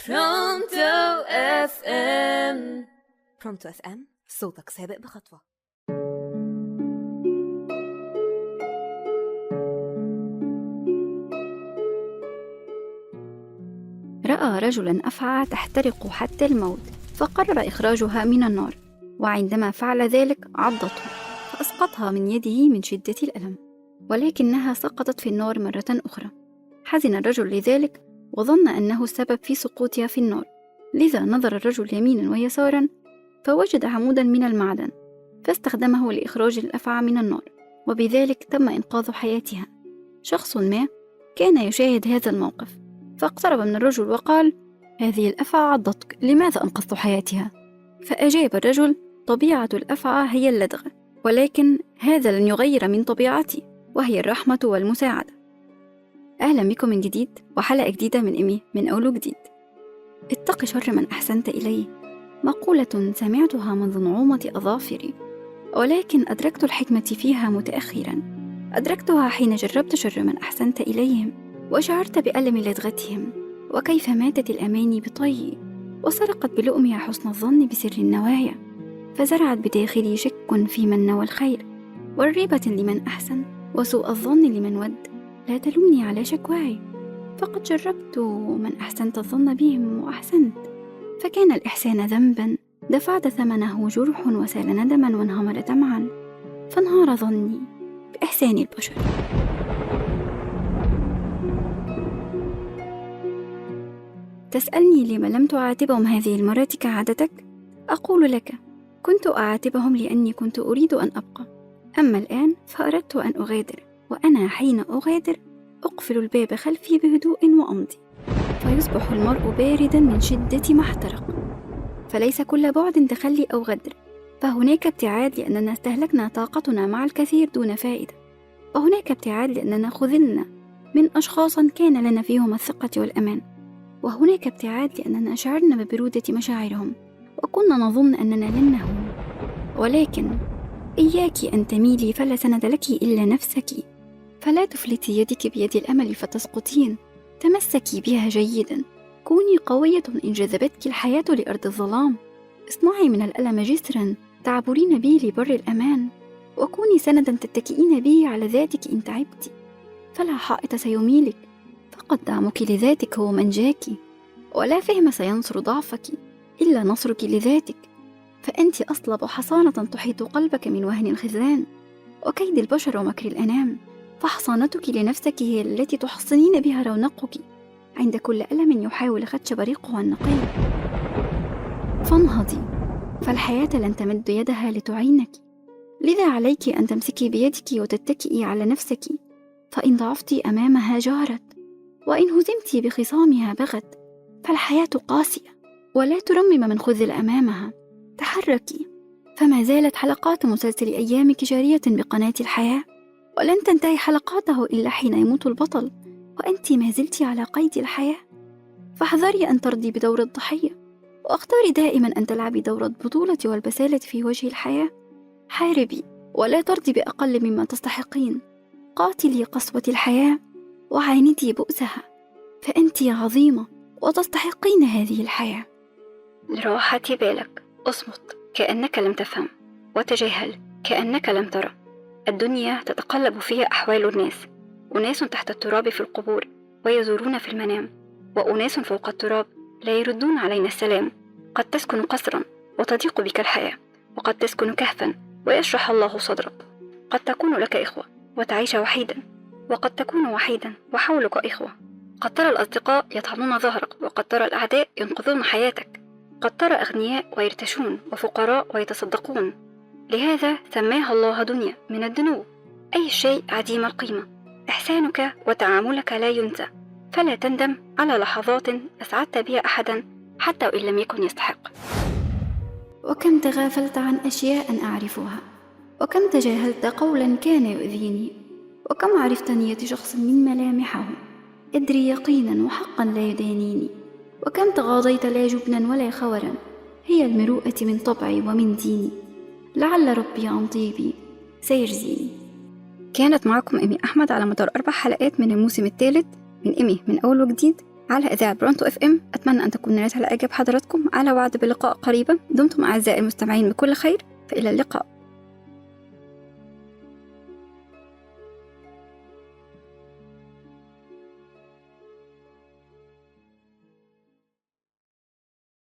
برونتو اف ام. برونتو اف ام، صوتك سابق بخطوة. رأى رجلاً أفعى تحترق حتى الموت، فقرر إخراجها من النار، وعندما فعل ذلك عضته فأسقطها من يده من شدة الألم، ولكنها سقطت في النار مرة أخرى. حزن الرجل لذلك وظن أنه السبب في سقوطها في النار، لذا نظر الرجل يمينا ويسارا فوجد عمودا من المعدن، فاستخدمه لإخراج الأفعى من النار، وبذلك تم إنقاذ حياتها. شخص ما كان يشاهد هذا الموقف، فاقترب من الرجل وقال: هذه الأفعى عضتك، لماذا أنقذت حياتها؟ فأجاب الرجل: طبيعة الأفعى هي اللدغة، ولكن هذا لن يغير من طبيعتي، وهي الرحمة والمساعدة. أهلا بكم من جديد وحلقة جديدة من إيمي من أول وجديد. اتق شر من أحسنت إليه، مقولة سمعتها منذ نعومة أظافري، ولكن أدركت الحكمة فيها متأخرا. أدركتها حين جربت شر من أحسنت إليهم، وشعرت بألم لدغتهم، وكيف ماتت الأماني بطيي، وسرقت بلؤمها حسن الظن بسر النوايا، فزرعت بداخلي شك في من نوى الخير، والريبة لمن أحسن، وسوء الظن لمن ود. لا تلومني على شكواي، فقد جربت من أحسنت الظن بهم وأحسنت، فكان الإحسان ذنبا دفعت ثمنه جرح وسال ندما وانهمر دمعا، فانهار ظني بإحسان البشر. تسألني لما لم تعاتبهم هذه المرة كعادتك؟ أقول لك: كنت أعاتبهم لأني كنت أريد أن أبقى، أما الآن فأردت أن أغادر، وأنا حين أغادر أقفل الباب خلفي بهدوء وأمضي، فيصبح المرء باردا من شدة ما احترق. فليس كل بعد تخلي أو غدر، فهناك ابتعاد لأننا استهلكنا طاقتنا مع الكثير دون فائدة، وهناك ابتعاد لأننا خذلنا من أشخاص كان لنا فيهم الثقة والأمان، وهناك ابتعاد لأننا شعرنا ببرودة مشاعرهم وكنا نظن أننا لن نهون. ولكن إياك أن تميلي، فلا سند لك إلا نفسك، فلا تفلتي يدك بيد الأمل فتسقطين، تمسكي بها جيدا، كوني قوية إن جذبتك الحياة لأرض الظلام، اصنعي من الألم جسرا تعبرين به لبر الأمان، وكوني سندا تتكئين به على ذاتك إن تعبت، فلا حائط سيميلك، فقد دعمك لذاتك هو منجاك، ولا فهم سينصر ضعفك إلا نصرك لذاتك، فأنت أصلب حصانة تحيط قلبك من وهن الخذلان وكيد البشر ومكر الأنام، فحصانتك لنفسك هي التي تحصنين بها رونقك عند كل ألم يحاول خدش بريقها النقي. فانهضي، فالحياة لن تمد يدها لتعينك، لذا عليك أن تمسكي بيدك وتتكئي على نفسك، فإن ضعفت أمامها جارت، وإن هزمت بخصامها بغت، فالحياة قاسية ولا ترمم من خذل أمامها. تحركي، فما زالت حلقات مسلسل أيامك جارية بقناة الحياة، ولن تنتهي حلقاته إلا حين يموت البطل وأنت ما زلت على قيد الحياة. فاحذري أن ترضي بدور الضحية، واختاري دائما أن تلعبي دور البطولة والبسالة في وجه الحياة. حاربي ولا ترضي بأقل مما تستحقين، قاتلي قسوة الحياة وعاندي بؤسها، فأنت عظيمة وتستحقين هذه الحياة. لراحة بالك اصمت كأنك لم تفهم، وتجاهل كأنك لم ترى. الدنيا تتقلب فيها أحوال الناس، أناس تحت التراب في القبور ويزورون في المنام، وأناس فوق التراب لا يردون علينا السلام. قد تسكن قصرا وتضيق بك الحياة، وقد تسكن كهفا ويشرح الله صدرك. قد تكون لك إخوة وتعيش وحيدا، وقد تكون وحيدا وحولك إخوة. قد ترى الأصدقاء يطعنون ظهرك، وقد ترى الأعداء ينقذون حياتك. قد ترى أغنياء ويرتشون، وفقراء ويتصدقون. لهذا سماها الله دنيا من الدنو، أي شيء عديم القيمة. إحسانك وتعاملك لا ينسى، فلا تندم على لحظات أسعدت بها أحدا حتى وإن لم يكن يستحق. وكم تغافلت عن أشياء أعرفها، وكم تجاهلت قولا كان يؤذيني، وكم عرفت نية شخص من ملامحه أدري يقينا وحقا لا يدانيني، وكم تغاضيت لا جبنا ولا خورا، هي المروءة من طبعي ومن ديني، لعل ربي عن طيبي سيجزيني. كانت معكم إيمي أحمد على مدار 4 حلقات من الموسم الثالث من إيمي من أول وجديد. على إذاعة برونتو اف ام. أتمنى أن تكون نالت على إعجاب حضراتكم، على وعد بلقاء قريبا. دمتم أعزائي المستمعين بكل خير، فإلى اللقاء.